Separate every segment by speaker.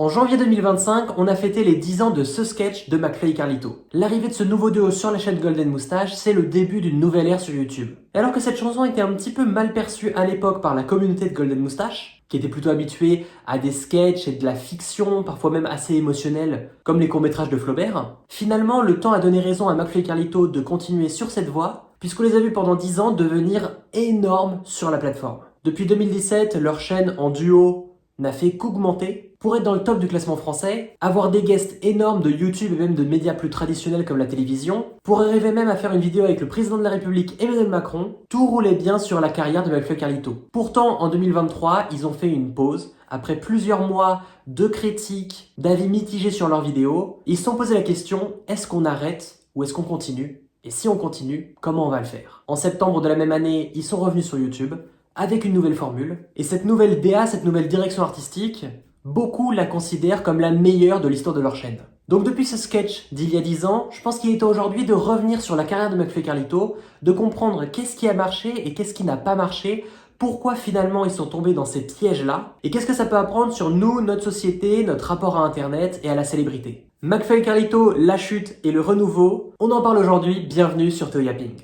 Speaker 1: En janvier 2025, on a fêté les 10 ans de ce sketch de McFly et Carlito. L'arrivée de ce nouveau duo sur la chaîne Golden Moustache, c'est le début d'une nouvelle ère sur YouTube. Et alors que cette chanson était un petit peu mal perçue à l'époque par la communauté de Golden Moustache, qui était plutôt habituée à des sketchs et de la fiction, parfois même assez émotionnelle, comme les courts-métrages de Flaubert, finalement le temps a donné raison à McFly et Carlito de continuer sur cette voie, puisqu'on les a vus pendant 10 ans devenir énormes sur la plateforme. Depuis 2017, leur chaîne en duo n'a fait qu'augmenter pour être dans le top du classement français, avoir des guests énormes de YouTube et même de médias plus traditionnels comme la télévision, pour arriver même à faire une vidéo avec le président de la République Emmanuel Macron, tout roulait bien sur la carrière de McFly et Carlito. Pourtant, en 2023, ils ont fait une pause. Après plusieurs mois de critiques, d'avis mitigés sur leurs vidéos, ils se sont posé la question, est-ce qu'on arrête ou est-ce qu'on continue? Et si on continue, comment on va le faire? En septembre de la même année, ils sont revenus sur YouTube, avec une nouvelle formule. Et cette nouvelle DA, cette nouvelle direction artistique, beaucoup la considèrent comme la meilleure de l'histoire de leur chaîne. Donc depuis ce sketch d'il y a 10 ans, je pense qu'il est temps aujourd'hui de revenir sur la carrière de McFly et Carlito, de comprendre qu'est-ce qui a marché et qu'est-ce qui n'a pas marché, pourquoi finalement ils sont tombés dans ces pièges-là, et qu'est-ce que ça peut apprendre sur nous, notre société, notre rapport à Internet et à la célébrité. McFly et Carlito, la chute et le renouveau, on en parle aujourd'hui, bienvenue sur Théo Yapping.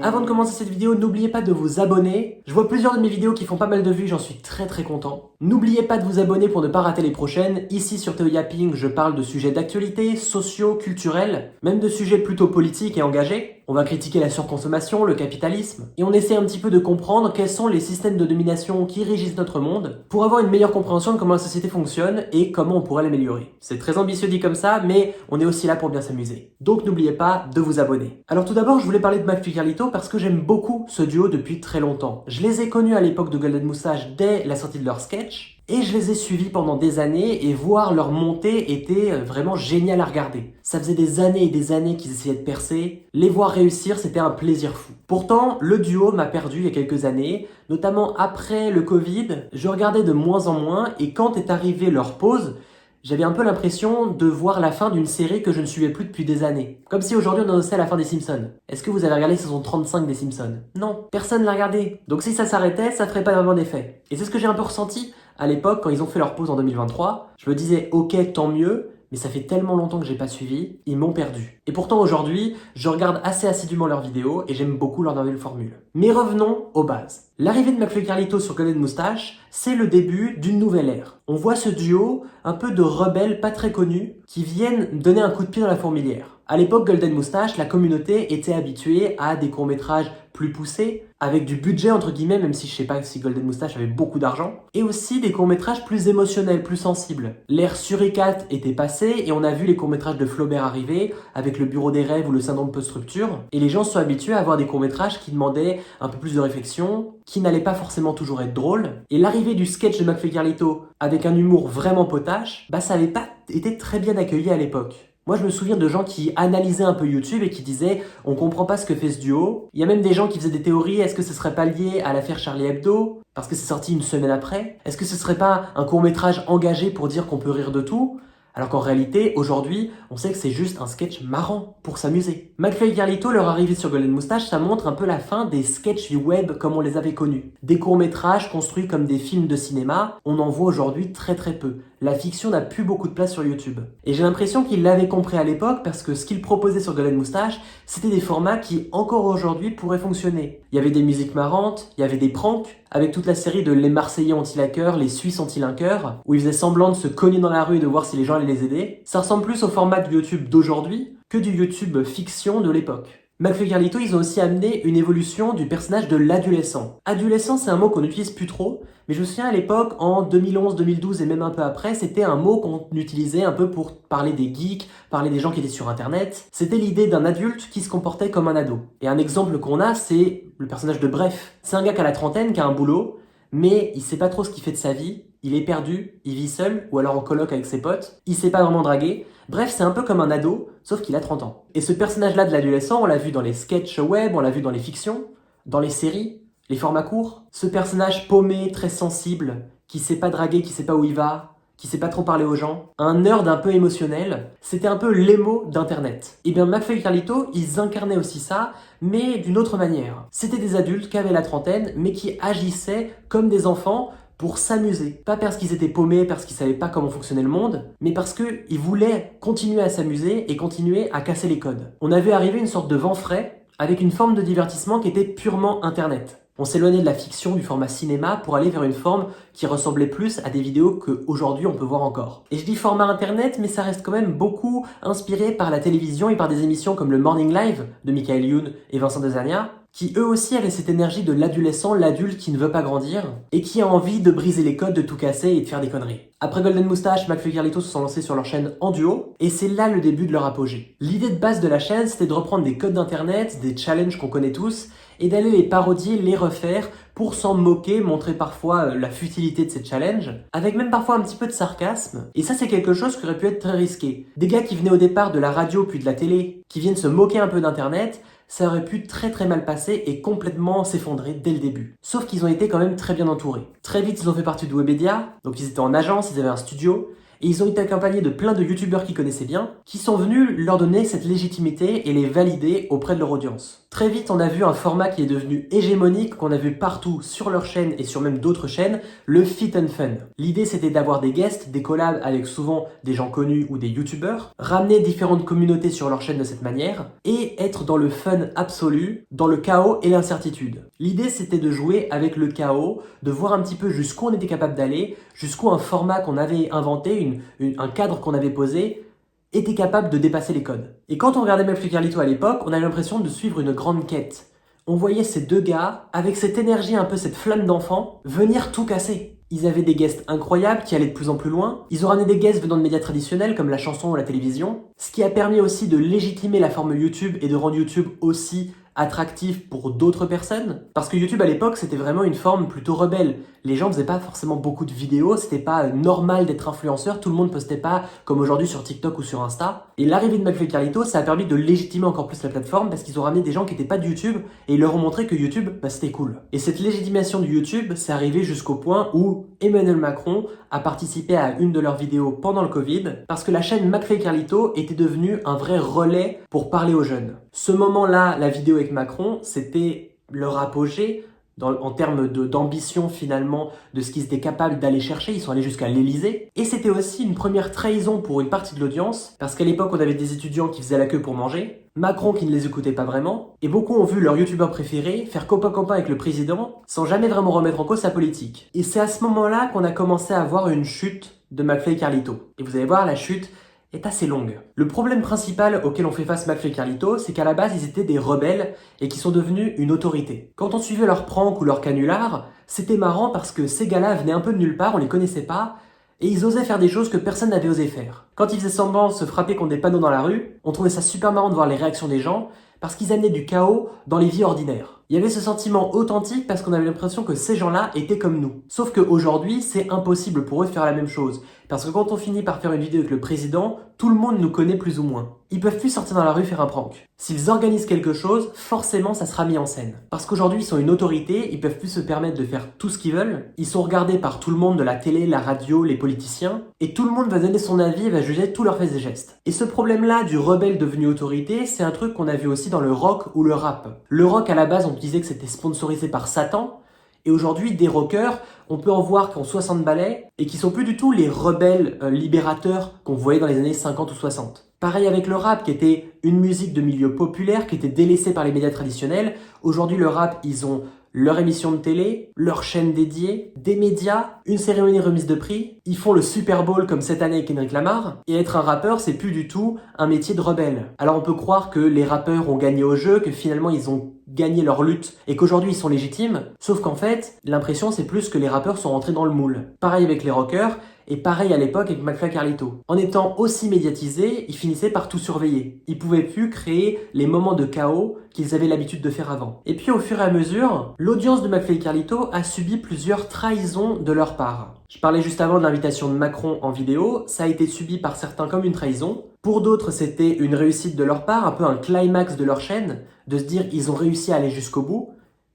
Speaker 1: Avant de commencer cette vidéo, n'oubliez pas de vous abonner. Je vois plusieurs de mes vidéos qui font pas mal de vues, j'en suis très content. N'oubliez pas de vous abonner pour ne pas rater les prochaines. Ici sur Théo Yapping, je parle de sujets d'actualité, sociaux, culturels, même de sujets plutôt politiques et engagés. On va critiquer la surconsommation, le capitalisme, et on essaie un petit peu de comprendre quels sont les systèmes de domination qui régissent notre monde pour avoir une meilleure compréhension de comment la société fonctionne et comment on pourrait l'améliorer. C'est très ambitieux dit comme ça, mais on est aussi là pour bien s'amuser. Donc n'oubliez pas de vous abonner. Alors tout d'abord, je voulais parler de McFly et Carlito parce que j'aime beaucoup ce duo depuis très longtemps. Je les ai connus à l'époque de Golden Moustache dès la sortie de leur sketch, et je les ai suivis pendant des années et voir leur montée était vraiment génial à regarder. Ça faisait des années et des années qu'ils essayaient de percer. Les voir réussir, c'était un plaisir fou. Pourtant, le duo m'a perdu il y a quelques années, notamment après le Covid. Je regardais de moins en moins et quand est arrivée leur pause, j'avais un peu l'impression de voir la fin d'une série que je ne suivais plus depuis des années. Comme si aujourd'hui on annonçait la fin des Simpsons. Est-ce que vous avez regardé saison 35 des Simpsons? Non, personne l'a regardé. Donc si ça s'arrêtait, ça ferait pas vraiment d'effet. Et c'est ce que j'ai un peu ressenti à l'époque quand ils ont fait leur pause en 2023. Je me disais ok, tant mieux, mais ça fait tellement longtemps que j'ai pas suivi, ils m'ont perdu. Et pourtant aujourd'hui, je regarde assez assidûment leurs vidéos et j'aime beaucoup leur nouvelle formule. Mais revenons aux bases. L'arrivée de McFly et Carlito sur Golden Moustache, c'est le début d'une nouvelle ère. On voit ce duo, un peu de rebelles pas très connus, qui viennent donner un coup de pied dans la fourmilière. À l'époque, Golden Moustache, la communauté était habituée à des courts-métrages plus poussés, avec du budget entre guillemets, même si je sais pas si Golden Moustache avait beaucoup d'argent, et aussi des courts-métrages plus émotionnels, plus sensibles. L'ère suricate était passée et on a vu les courts-métrages de Flaubert arriver, avec le Bureau des rêves ou le syndrome post-structure, et les gens sont habitués à avoir des courts-métrages qui demandaient un peu plus de réflexion, qui n'allaient pas forcément toujours être drôles, et l'arrivée du sketch de McFly et Carlito, avec un humour vraiment potache, ça avait pas été très bien accueilli à l'époque. Moi, je me souviens de gens qui analysaient un peu YouTube et qui disaient « on comprend pas ce que fait ce duo ». Il y a même des gens qui faisaient des théories, est-ce que ce serait pas lié à l'affaire Charlie Hebdo parce que c'est sorti une semaine après? Est-ce que ce serait pas un court-métrage engagé pour dire qu'on peut rire de tout? Alors qu'en réalité, aujourd'hui, on sait que c'est juste un sketch marrant pour s'amuser. McFly et Carlito, leur arrivée sur Golden Moustache, ça montre un peu la fin des sketchs du web comme on les avait connus. Des courts-métrages construits comme des films de cinéma, on en voit aujourd'hui très peu. La fiction n'a plus beaucoup de place sur YouTube. Et j'ai l'impression qu'ils l'avaient compris à l'époque parce que ce qu'ils proposaient sur Golden Moustache, c'était des formats qui, encore aujourd'hui, pourraient fonctionner. Il y avait des musiques marrantes, il y avait des pranks, avec toute la série de Les Marseillais ont-ils un cœur, Les Suisses ont-ils un cœur, où ils faisaient semblant de se cogner dans la rue et de voir si les gens allaient les aider. Ça ressemble plus au format de YouTube d'aujourd'hui que du YouTube fiction de l'époque. McFly et Carlito, ils ont aussi amené une évolution du personnage de l'adolescent. Adolescent, c'est un mot qu'on n'utilise plus trop, mais je me souviens à l'époque, en 2011, 2012 et même un peu après, c'était un mot qu'on utilisait un peu pour parler des geeks, parler des gens qui étaient sur Internet. C'était l'idée d'un adulte qui se comportait comme un ado. Et un exemple qu'on a, c'est le personnage de Bref. C'est un gars qui a la trentaine, qui a un boulot, mais il sait pas trop ce qu'il fait de sa vie, il est perdu, il vit seul, ou alors en coloc avec ses potes, il sait pas vraiment draguer. Bref, c'est un peu comme un ado, sauf qu'il a 30 ans. Et ce personnage-là de l'adolescent, on l'a vu dans les sketchs web, on l'a vu dans les fictions, dans les séries, les formats courts. Ce personnage paumé, très sensible, qui sait pas draguer, qui sait pas où il va, qui sait pas trop parler aux gens, un nerd un peu émotionnel. C'était un peu l'émo d'internet. Et bien McFly et Carlito, ils incarnaient aussi ça, mais d'une autre manière. C'était des adultes qui avaient la trentaine, mais qui agissaient comme des enfants pour s'amuser. Pas parce qu'ils étaient paumés, parce qu'ils savaient pas comment fonctionnait le monde, mais parce qu'ils voulaient continuer à s'amuser et continuer à casser les codes. On avait arrivé une sorte de vent frais, avec une forme de divertissement qui était purement internet. On s'éloignait de la fiction, du format cinéma, pour aller vers une forme qui ressemblait plus à des vidéos qu'aujourd'hui on peut voir encore. Et je dis format internet, mais ça reste quand même beaucoup inspiré par la télévision et par des émissions comme le Morning Live de Michael Youn et Vincent Desagna, qui eux aussi avaient cette énergie de l'adolescent, l'adulte qui ne veut pas grandir, et qui a envie de briser les codes, de tout casser et de faire des conneries. Après Golden Moustache, McFly et Carlito se sont lancés sur leur chaîne en duo, et c'est là le début de leur apogée. L'idée de base de la chaîne, c'était de reprendre des codes d'internet, des challenges qu'on connaît tous, et d'aller les parodier, les refaire, pour s'en moquer, montrer parfois la futilité de ces challenges, avec même parfois un petit peu de sarcasme. Et ça, c'est quelque chose qui aurait pu être très risqué. Des gars qui venaient au départ de la radio puis de la télé, qui viennent se moquer un peu d'internet, ça aurait pu très mal passer et complètement s'effondrer dès le début. Sauf qu'ils ont été quand même très bien entourés. Très vite, ils ont fait partie de Webedia, donc ils étaient en agence, ils avaient un studio, et ils ont été accompagnés de plein de youtubeurs qu'ils connaissaient bien, qui sont venus leur donner cette légitimité et les valider auprès de leur audience. Très vite, on a vu un format qui est devenu hégémonique, qu'on a vu partout sur leur chaîne et sur même d'autres chaînes, le Fit and Fun. L'idée, c'était d'avoir des guests, des collabs avec souvent des gens connus ou des youtubeurs, ramener différentes communautés sur leur chaîne de cette manière, et être dans le fun absolu, dans le chaos et l'incertitude. L'idée, c'était de jouer avec le chaos, de voir un petit peu jusqu'où on était capable d'aller, jusqu'où un format qu'on avait inventé, un cadre qu'on avait posé, était capable de dépasser les codes. Et quand on regardait McFly et Carlito à l'époque, on avait l'impression de suivre une grande quête. On voyait ces deux gars, avec cette énergie, un peu cette flamme d'enfant, venir tout casser. Ils avaient des guests incroyables qui allaient de plus en plus loin. Ils ont ramené des guests venant de médias traditionnels comme la chanson ou la télévision, ce qui a permis aussi de légitimer la forme YouTube et de rendre YouTube aussi attractif pour d'autres personnes. Parce que YouTube à l'époque, c'était vraiment une forme plutôt rebelle. Les gens faisaient pas forcément beaucoup de vidéos, c'était pas normal d'être influenceur, tout le monde postait pas comme aujourd'hui sur TikTok ou sur Insta. Et l'arrivée de McFly et Carlito, ça a permis de légitimer encore plus la plateforme parce qu'ils ont ramené des gens qui étaient pas de YouTube et ils leur ont montré que YouTube, c'était cool. Et cette légitimation du YouTube, c'est arrivé jusqu'au point où Emmanuel Macron a participé à une de leurs vidéos pendant le Covid parce que la chaîne McFly et Carlito était devenue un vrai relais pour parler aux jeunes. Ce moment-là, la vidéo avec Macron, c'était leur apogée en termes d'ambition finalement de ce qu'ils étaient capables d'aller chercher. Ils sont allés jusqu'à l'Elysée. Et c'était aussi une première trahison pour une partie de l'audience parce qu'à l'époque, on avait des étudiants qui faisaient la queue pour manger, Macron qui ne les écoutait pas vraiment, et beaucoup ont vu leur youtubeur préféré faire copain-copain avec le président sans jamais vraiment remettre en cause sa politique. Et c'est à ce moment-là qu'on a commencé à voir une chute de McFly et Carlito. Et vous allez voir, la chute est assez longue. Le problème principal auquel on fait face McFly et Carlito, c'est qu'à la base, ils étaient des rebelles et qui sont devenus une autorité. Quand on suivait leurs pranks ou leurs canulars, c'était marrant parce que ces gars-là venaient un peu de nulle part, on les connaissait pas, et ils osaient faire des choses que personne n'avait osé faire. Quand ils faisaient semblant de se frapper contre des panneaux dans la rue, on trouvait ça super marrant de voir les réactions des gens, parce qu'ils amenaient du chaos dans les vies ordinaires. Il y avait ce sentiment authentique parce qu'on avait l'impression que ces gens-là étaient comme nous. Sauf qu'aujourd'hui, c'est impossible pour eux de faire la même chose. Parce que quand on finit par faire une vidéo avec le président, tout le monde nous connaît plus ou moins. Ils peuvent plus sortir dans la rue faire un prank. S'ils organisent quelque chose, forcément ça sera mis en scène. Parce qu'aujourd'hui ils sont une autorité, ils peuvent plus se permettre de faire tout ce qu'ils veulent. Ils sont regardés par tout le monde de la télé, la radio, les politiciens. Et tout le monde va donner son avis et va juger tous leurs faits et gestes. Et ce problème-là du rebelle devenu autorité, c'est un truc qu'on a vu aussi dans le rock ou le rap. Le rock à la base on disait que c'était sponsorisé par Satan. Et aujourd'hui, des rockers, on peut en voir qui ont 60 balais et qui sont plus du tout les rebelles libérateurs qu'on voyait dans les années 50 ou 60. Pareil avec le rap, qui était une musique de milieu populaire, qui était délaissée par les médias traditionnels. Aujourd'hui, le rap, ils ont leur émission de télé, leur chaîne dédiée, des médias, une cérémonie remise de prix. Ils font le Super Bowl comme cette année avec Kendrick Lamar. Et être un rappeur, c'est plus du tout un métier de rebelle. Alors on peut croire que les rappeurs ont gagné au jeu, que finalement ils ont gagné leur lutte et qu'aujourd'hui ils sont légitimes. Sauf qu'en fait, l'impression c'est plus que les rappeurs sont rentrés dans le moule. Pareil avec les rockers. Et pareil à l'époque avec McFly et Carlito. En étant aussi médiatisés, ils finissaient par tout surveiller. Ils pouvaient plus créer les moments de chaos qu'ils avaient l'habitude de faire avant. Et puis au fur et à mesure, l'audience de McFly et Carlito a subi plusieurs trahisons de leur part. Je parlais juste avant de l'invitation de Macron en vidéo, ça a été subi par certains comme une trahison. Pour d'autres, c'était une réussite de leur part, un peu un climax de leur chaîne, de se dire ils ont réussi à aller jusqu'au bout.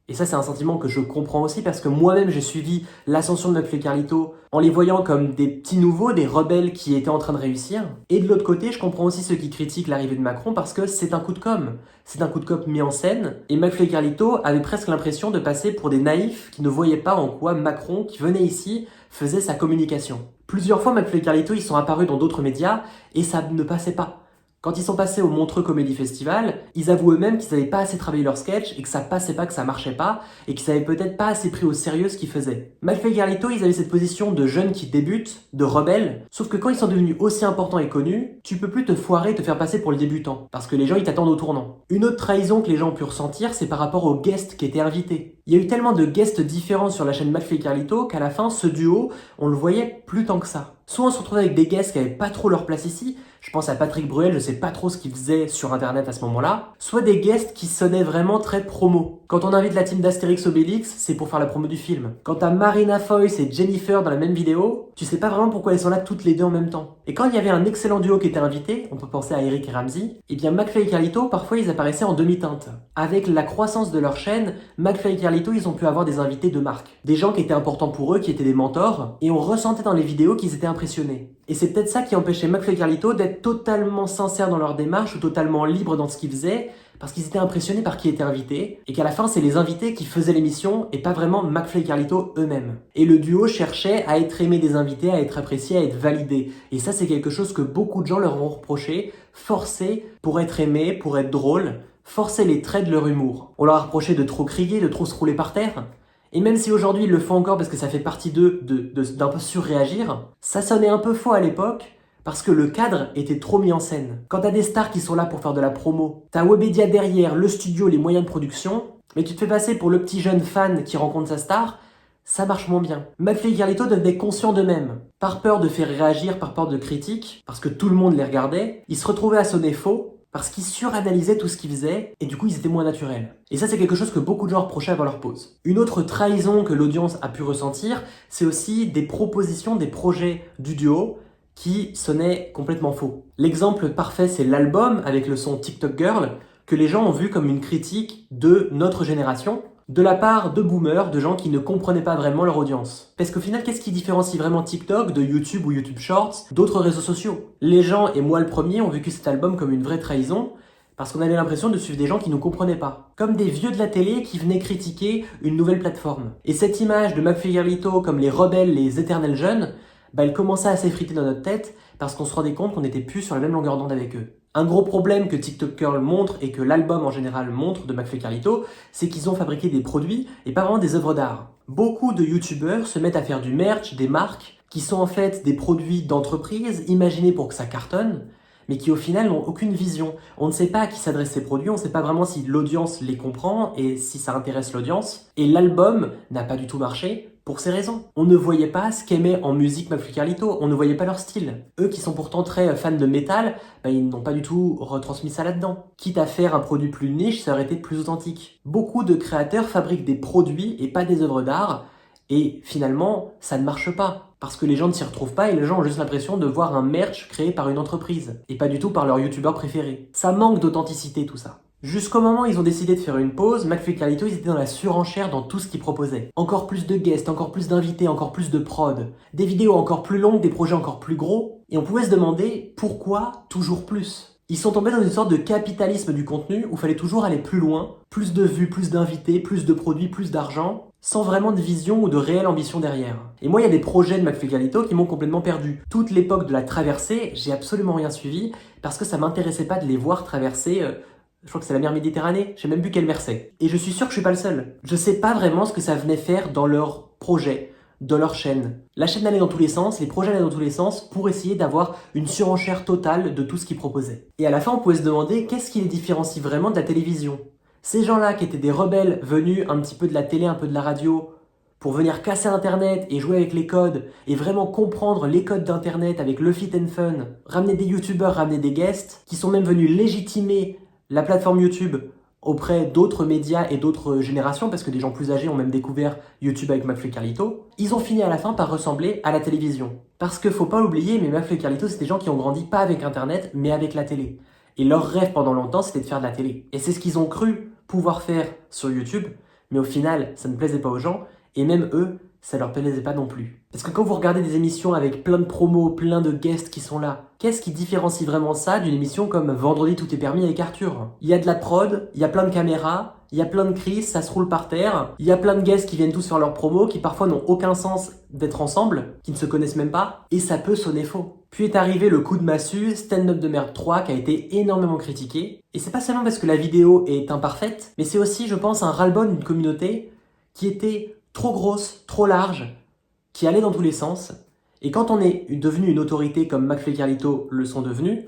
Speaker 1: Et ça, c'est un sentiment que je comprends aussi parce que moi-même, j'ai suivi l'ascension de McFly et Carlito en les voyant comme des petits nouveaux, des rebelles qui étaient en train de réussir. Et de l'autre côté, je comprends aussi ceux qui critiquent l'arrivée de Macron parce que c'est un coup de com'. C'est un coup de com' mis en scène. Et McFly et Carlito avaient presque l'impression de passer pour des naïfs qui ne voyaient pas en quoi Macron, qui venait ici, faisait sa communication. Plusieurs fois, McFly et Carlito, ils sont apparus dans d'autres médias et ça ne passait pas. Quand ils sont passés au Montreux Comedy Festival, ils avouent eux-mêmes qu'ils n'avaient pas assez travaillé leur sketch et que ça passait pas, que ça marchait pas et qu'ils avaient peut-être pas assez pris au sérieux ce qu'ils faisaient. McFly et Carlito, ils avaient cette position de jeunes qui débutent, de rebelles, sauf que quand ils sont devenus aussi importants et connus, tu peux plus te foirer et te faire passer pour le débutant, parce que les gens ils t'attendent au tournant. Une autre trahison que les gens ont pu ressentir, c'est par rapport aux guests qui étaient invités. Il y a eu tellement de guests différents sur la chaîne McFly et Carlito qu'à la fin, ce duo, on le voyait plus tant que ça. Soit on se retrouvait avec des guests qui avaient pas trop leur place ici, je pense à Patrick Bruel, je sais pas trop ce qu'il faisait sur internet à ce moment-là, soit des guests qui sonnaient vraiment très promo. Quand on invite la team d'Astérix Obélix, c'est pour faire la promo du film. Quand t'as Marina Foïs et Jennifer dans la même vidéo, tu sais pas vraiment pourquoi elles sont là toutes les deux en même temps. Et quand il y avait un excellent duo qui était invité, on peut penser à Eric et Ramsey, et bien McFly et Carlito, parfois ils apparaissaient en demi-teinte. Avec la croissance de leur chaîne, McFly et Carlito, ils ont pu avoir des invités de marque. Des gens qui étaient importants pour eux, qui étaient des mentors, et on ressentait dans les vidéos qu'ils étaient impressionnés. Et c'est peut-être ça qui empêchait McFly et Carlito d'être totalement sincères dans leur démarche ou totalement libres dans ce qu'ils faisaient, parce qu'ils étaient impressionnés par qui était invité, et qu'à la fin, c'est les invités qui faisaient l'émission, et pas vraiment McFly et Carlito eux-mêmes. Et le duo cherchait à être aimé des invités, à être apprécié, à être validé. Et ça, c'est quelque chose que beaucoup de gens leur ont reproché, forcer pour être aimé, pour être drôle, forcer les traits de leur humour. On leur a reproché de trop crier, de trop se rouler par terre. Et même si aujourd'hui ils le font encore parce que ça fait partie d'eux d'un peu surréagir, ça sonnait un peu faux à l'époque parce que le cadre était trop mis en scène. Quand t'as des stars qui sont là pour faire de la promo, t'as Webedia derrière, le studio, les moyens de production, mais tu te fais passer pour le petit jeune fan qui rencontre sa star, ça marche moins bien. McFly et Carlito devenaient conscients d'eux-mêmes. Par peur de faire réagir, par peur de critiques, parce que tout le monde les regardait, ils se retrouvaient à sonner faux, parce qu'ils suranalysaient tout ce qu'ils faisaient, et du coup ils étaient moins naturels. Et ça c'est quelque chose que beaucoup de gens reprochaient avant leur pause. Une autre trahison que l'audience a pu ressentir, c'est aussi des propositions, des projets du duo qui sonnaient complètement faux. L'exemple parfait c'est l'album avec le son TikTok Girl, que les gens ont vu comme une critique de notre génération, de la part de boomers, de gens qui ne comprenaient pas vraiment leur audience. Parce qu'au final, qu'est-ce qui différencie vraiment TikTok de YouTube ou YouTube Shorts, d'autres réseaux sociaux? Les gens, et moi le premier, ont vécu cet album comme une vraie trahison, parce qu'on avait l'impression de suivre des gens qui ne comprenaient pas. Comme des vieux de la télé qui venaient critiquer une nouvelle plateforme. Et cette image de McFly et Carlito comme les rebelles, les éternels jeunes, elle commençait à s'effriter dans notre tête, parce qu'on se rendait compte qu'on n'était plus sur la même longueur d'onde avec eux. Un gros problème que TikTok Girl montre et que l'album en général montre de McFly et Carlito, c'est qu'ils ont fabriqué des produits et pas vraiment des œuvres d'art. Beaucoup de youtubeurs se mettent à faire du merch, des marques, qui sont en fait des produits d'entreprise imaginés pour que ça cartonne, mais qui au final n'ont aucune vision. On ne sait pas à qui s'adressent ces produits, on ne sait pas vraiment si l'audience les comprend et si ça intéresse l'audience. Et l'album n'a pas du tout marché pour ces raisons. On ne voyait pas ce qu'aimait en musique McFly et Carlito, on ne voyait pas leur style. Eux qui sont pourtant très fans de métal, ils n'ont pas du tout retransmis ça là-dedans. Quitte à faire un produit plus niche, ça aurait été plus authentique. Beaucoup de créateurs fabriquent des produits et pas des œuvres d'art, et finalement, ça ne marche pas. Parce que les gens ne s'y retrouvent pas et les gens ont juste l'impression de voir un merch créé par une entreprise, et pas du tout par leur youtubeur préféré. Ça manque d'authenticité tout ça. Jusqu'au moment où ils ont décidé de faire une pause, McFly et Carlito, ils étaient dans la surenchère dans tout ce qu'ils proposaient. Encore plus de guests, encore plus d'invités, encore plus de prod. Des vidéos encore plus longues, des projets encore plus gros. Et on pouvait se demander pourquoi toujours plus. Ils sont tombés dans une sorte de capitalisme du contenu où il fallait toujours aller plus loin, plus de vues, plus d'invités, plus de produits, plus d'argent, sans vraiment de vision ou de réelle ambition derrière. Et moi, il y a des projets de McFly et Carlito qui m'ont complètement perdu. Toute l'époque de la traversée, j'ai absolument rien suivi parce que ça m'intéressait pas de les voir traverser... Je crois que c'est la mer Méditerranée, je sais même plus quelle mer c'est. Et je suis sûr que je suis pas le seul. Je sais pas vraiment ce que ça venait faire dans leur projet, dans leur chaîne. La chaîne allait dans tous les sens, les projets allaient dans tous les sens pour essayer d'avoir une surenchère totale de tout ce qu'ils proposaient. Et à la fin, on pouvait se demander qu'est-ce qui les différencie vraiment de la télévision. Ces gens-là qui étaient des rebelles venus un petit peu de la télé, un peu de la radio, pour venir casser Internet et jouer avec les codes, et vraiment comprendre les codes d'Internet avec le fit and fun, ramener des youtubeurs, ramener des guests, qui sont même venus légitimer la plateforme YouTube auprès d'autres médias et d'autres générations, parce que des gens plus âgés ont même découvert YouTube avec McFly et Carlito, ils ont fini à la fin par ressembler à la télévision. Parce que faut pas l'oublier, mais McFly et Carlito, c'est des gens qui ont grandi pas avec Internet, mais avec la télé. Et leur rêve pendant longtemps, c'était de faire de la télé. Et c'est ce qu'ils ont cru pouvoir faire sur YouTube, Mais au final, ça ne plaisait pas aux gens, et même eux, ça leur plaisait pas non plus. Parce que quand vous regardez des émissions avec plein de promos, plein de guests qui sont là, qu'est-ce qui différencie vraiment ça d'une émission comme Vendredi tout est permis avec Arthur? Il y a de la prod, il y a plein de caméras, il y a plein de crises, ça se roule par terre, il y a plein de guests qui viennent tous faire leurs promos, qui parfois n'ont aucun sens d'être ensemble, qui ne se connaissent même pas, et ça peut sonner faux. Puis est arrivé le coup de massue, Stand Up de Merde 3, qui a été énormément critiqué. Et c'est pas seulement parce que la vidéo est imparfaite, mais c'est aussi, je pense, un ras-le-bol d'une communauté qui était trop grosse, trop large, qui allait dans tous les sens. Et quand on est devenu une autorité comme McFly et Carlito le sont devenus,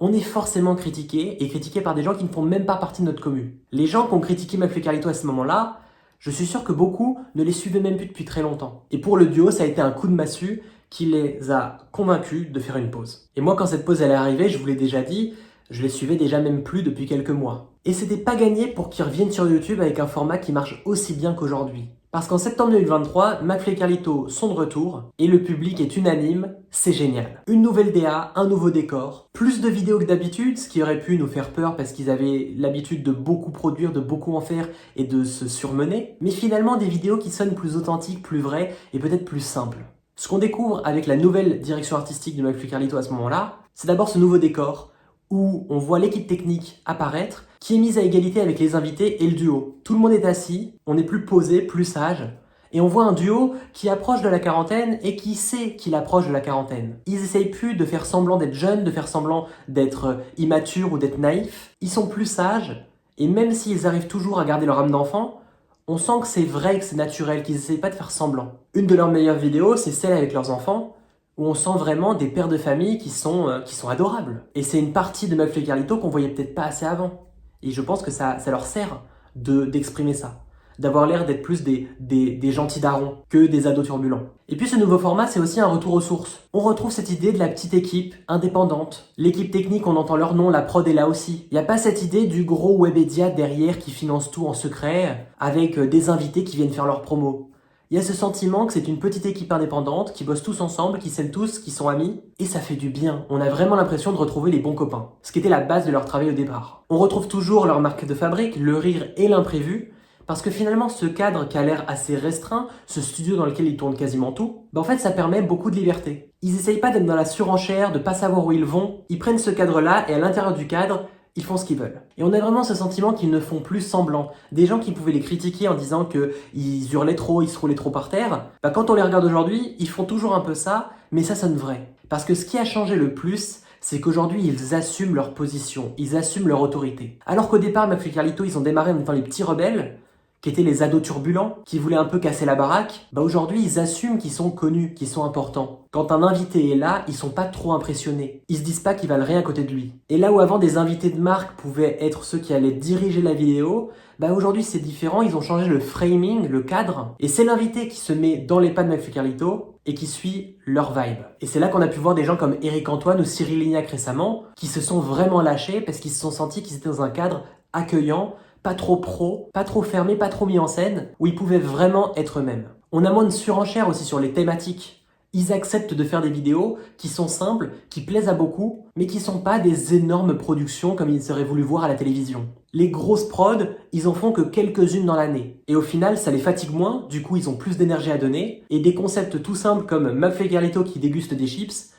Speaker 1: on est forcément critiqué, et critiqué par des gens qui ne font même pas partie de notre commu. Les gens qui ont critiqué McFly et Carlito à ce moment-là, je suis sûr que beaucoup ne les suivaient même plus depuis très longtemps. Et pour le duo, ça a été un coup de massue qui les a convaincus de faire une pause. Et moi, quand cette pause elle est arrivée, je vous l'ai déjà dit, je les suivais déjà même plus depuis quelques mois. Et c'était pas gagné pour qu'ils reviennent sur YouTube avec un format qui marche aussi bien qu'aujourd'hui. Parce qu'en septembre 2023, McFly et Carlito sont de retour et le public est unanime, c'est génial. Une nouvelle DA, un nouveau décor, plus de vidéos que d'habitude, ce qui aurait pu nous faire peur parce qu'ils avaient l'habitude de beaucoup produire, de beaucoup en faire et de se surmener, mais finalement des vidéos qui sonnent plus authentiques, plus vraies et peut-être plus simples. Ce qu'on découvre avec la nouvelle direction artistique de McFly et Carlito à ce moment-là, c'est d'abord ce nouveau décor où on voit l'équipe technique apparaître, qui est mise à égalité avec les invités et le duo. Tout le monde est assis, on est plus posé, plus sage, et on voit un duo qui approche de la quarantaine et qui sait qu'il approche de la quarantaine. Ils essayent plus de faire semblant d'être jeunes, de faire semblant d'être immatures ou d'être naïfs. Ils sont plus sages, et même s'ils arrivent toujours à garder leur âme d'enfant, on sent que c'est vrai, que c'est naturel, qu'ils essayent pas de faire semblant. Une de leurs meilleures vidéos, c'est celle avec leurs enfants, où on sent vraiment des pères de famille qui sont adorables. Et c'est une partie de McFly et Carlito qu'on voyait peut-être pas assez avant. Et je pense que ça leur sert d'exprimer ça. D'avoir l'air d'être plus des gentils darons que des ados turbulents. Et puis ce nouveau format, c'est aussi un retour aux sources. On retrouve cette idée de la petite équipe, indépendante. L'équipe technique, on entend leur nom, la prod est là aussi. Il n'y a pas cette idée du gros Webedia derrière qui finance tout en secret, avec des invités qui viennent faire leur promo. Il y a ce sentiment que c'est une petite équipe indépendante, qui bosse tous ensemble, qui s'aiment tous, qui sont amis, et ça fait du bien. On a vraiment l'impression de retrouver les bons copains, ce qui était la base de leur travail au départ. On retrouve toujours leur marque de fabrique, le rire et l'imprévu, parce que finalement ce cadre qui a l'air assez restreint, ce studio dans lequel ils tournent quasiment tout, en fait ça permet beaucoup de liberté. Ils essayent pas d'être dans la surenchère, de pas savoir où ils vont, ils prennent ce cadre-là et à l'intérieur du cadre, ils font ce qu'ils veulent. Et on a vraiment ce sentiment qu'ils ne font plus semblant. Des gens qui pouvaient les critiquer en disant qu'ils hurlaient trop, ils se roulaient trop par terre, quand on les regarde aujourd'hui, ils font toujours un peu ça, mais ça sonne vrai. Parce que ce qui a changé le plus, c'est qu'aujourd'hui, ils assument leur position, ils assument leur autorité. Alors qu'au départ, McFly et Carlito, ils ont démarré en étant les petits rebelles, qui étaient les ados turbulents, qui voulaient un peu casser la baraque, aujourd'hui ils assument qu'ils sont connus, qu'ils sont importants. Quand un invité est là, ils sont pas trop impressionnés. Ils se disent pas qu'ils valent rien à côté de lui. Et là où avant des invités de marque pouvaient être ceux qui allaient diriger la vidéo, aujourd'hui c'est différent, ils ont changé le framing, le cadre, et c'est l'invité qui se met dans les pas de McFly et Carlito et qui suit leur vibe. Et c'est là qu'on a pu voir des gens comme Éric Antoine ou Cyril Lignac récemment, qui se sont vraiment lâchés parce qu'ils se sont sentis qu'ils étaient dans un cadre accueillant, pas trop pro, pas trop fermé, pas trop mis en scène, où ils pouvaient vraiment être eux-mêmes. On a moins de surenchère aussi sur les thématiques. Ils acceptent de faire des vidéos qui sont simples, qui plaisent à beaucoup, mais qui sont pas des énormes productions comme ils auraient voulu voir à la télévision. Les grosses prods, ils en font que quelques-unes dans l'année. Et au final, ça les fatigue moins, du coup ils ont plus d'énergie à donner, et des concepts tout simples comme McFly et Carlito qui dégustent des chips,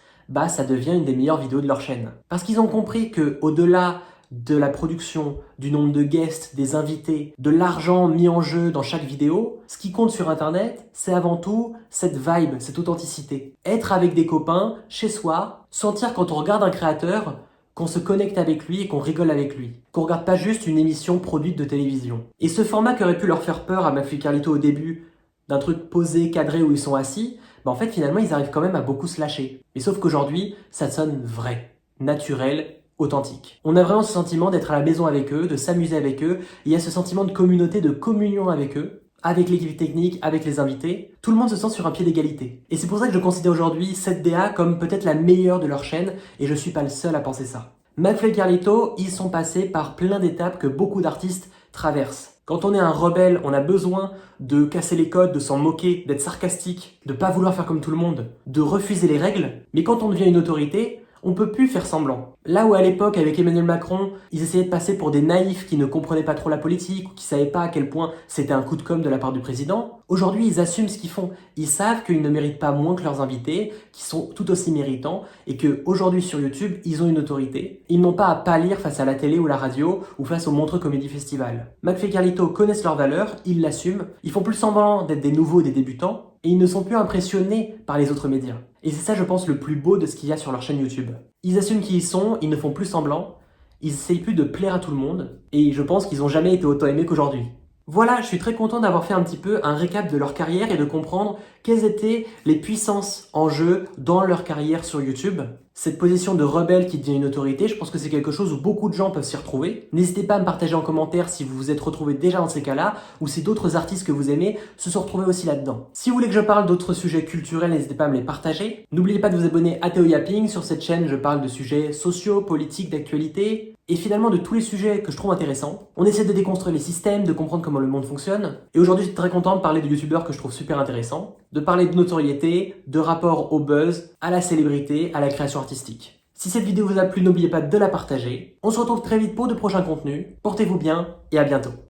Speaker 1: ça devient une des meilleures vidéos de leur chaîne. Parce qu'ils ont compris que au-delà de la production, du nombre de guests, des invités, de l'argent mis en jeu dans chaque vidéo, ce qui compte sur Internet, c'est avant tout cette vibe, cette authenticité. Être avec des copains, chez soi, sentir quand on regarde un créateur, qu'on se connecte avec lui et qu'on rigole avec lui. Qu'on regarde pas juste une émission produite de télévision. Et ce format qui aurait pu leur faire peur à McFly et Carlito au début, d'un truc posé, cadré où ils sont assis, en fait finalement ils arrivent quand même à beaucoup se lâcher. Mais sauf qu'aujourd'hui, ça sonne vrai, naturel, authentique. On a vraiment ce sentiment d'être à la maison avec eux, de s'amuser avec eux. Il y a ce sentiment de communauté, de communion avec eux, avec l'équipe technique, avec les invités. Tout le monde se sent sur un pied d'égalité. Et c'est pour ça que je considère aujourd'hui cette DA comme peut-être la meilleure de leur chaîne, et je suis pas le seul à penser ça. McFly et Carlito, ils sont passés par plein d'étapes que beaucoup d'artistes traversent. Quand on est un rebelle, on a besoin de casser les codes, de s'en moquer, d'être sarcastique, de pas vouloir faire comme tout le monde, de refuser les règles. Mais quand on devient une autorité, On peut plus faire semblant. Là où à l'époque, avec Emmanuel Macron, ils essayaient de passer pour des naïfs qui ne comprenaient pas trop la politique ou qui savaient pas à quel point c'était un coup de com' de la part du président, aujourd'hui ils assument ce qu'ils font. Ils savent qu'ils ne méritent pas moins que leurs invités, qu'ils sont tout aussi méritants et qu'aujourd'hui sur YouTube, ils ont une autorité. Ils n'ont pas à pâlir face à la télé ou la radio ou face au Montreux Comedy Festival. McFly et Carlito connaissent leurs valeurs, ils l'assument, ils font plus semblant d'être des nouveaux, des débutants, et ils ne sont plus impressionnés par les autres médias. Et c'est ça, je pense, le plus beau de ce qu'il y a sur leur chaîne YouTube. Ils assument qui ils sont, ils ne font plus semblant, ils essayent plus de plaire à tout le monde, et je pense qu'ils n'ont jamais été autant aimés qu'aujourd'hui. Voilà, je suis très content d'avoir fait un petit peu un récap de leur carrière et de comprendre quelles étaient les puissances en jeu dans leur carrière sur YouTube. Cette position de rebelle qui devient une autorité, je pense que c'est quelque chose où beaucoup de gens peuvent s'y retrouver. N'hésitez pas à me partager en commentaire si vous vous êtes retrouvé déjà dans ces cas-là ou si d'autres artistes que vous aimez se sont retrouvés aussi là-dedans. Si vous voulez que je parle d'autres sujets culturels, n'hésitez pas à me les partager. N'oubliez pas de vous abonner à Théo Yapping. Sur cette chaîne, je parle de sujets sociaux, politiques, d'actualité et finalement de tous les sujets que je trouve intéressants. On essaie de déconstruire les systèmes, de comprendre comment le monde fonctionne. Et aujourd'hui, je suis très content de parler de youtubeurs que je trouve super intéressants, de parler de notoriété, de rapport au buzz, à la célébrité, à la création artistique. Si cette vidéo vous a plu, n'oubliez pas de la partager. On se retrouve très vite pour de prochains contenus. Portez-vous bien et à bientôt.